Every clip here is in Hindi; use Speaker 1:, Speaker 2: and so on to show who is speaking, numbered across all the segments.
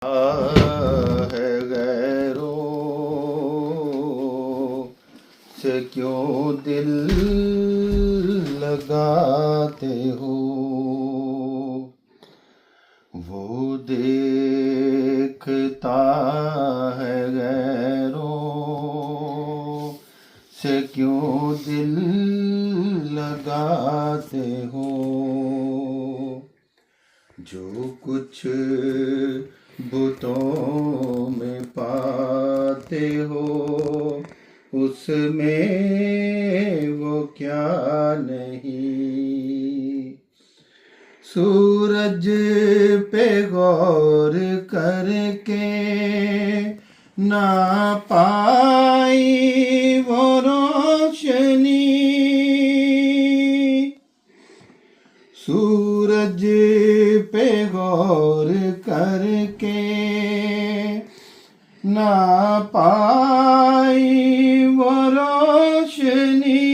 Speaker 1: है गैरों से क्यों दिल लगाते हो। वो देखता है गैरों से क्यों दिल लगाते हो। जो कुछ बुतों में पाते हो उसमें वो क्या नहीं। सूरज पे गौर करके ना पाई वो रोशनी। सूरज पे गौर करके ना पाई वो रोशनी,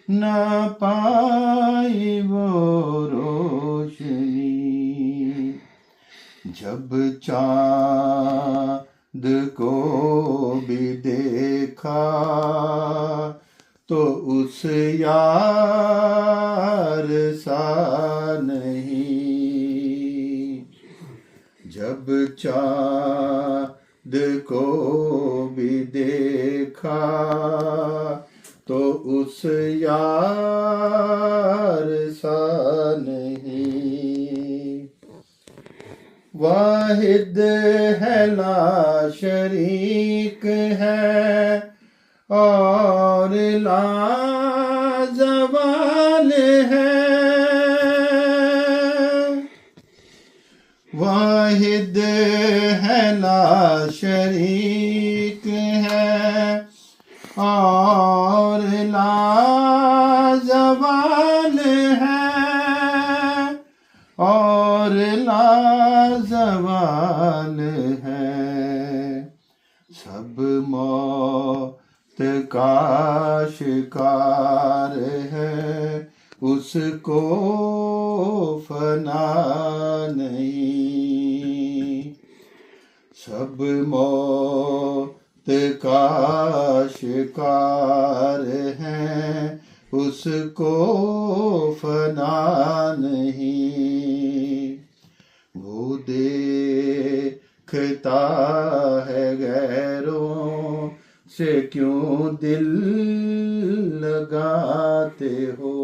Speaker 1: ना पाई वो रोशनी। जब चाँद को भी देखा तो उस यार सा नहीं। जब चाँद को भी देखा तो उस यार सा नहीं। वाहिद है ला शरीक है और लाजवाल है। वाहिद है ला शरीक है और लाजवाल है, और लाजवाल है। सब मौत का शिकार है उसको फना नहीं। सब मौत का शिकार है उसको फना नहीं। वो देखता है गैरों से क्यों दिल लगाते हो।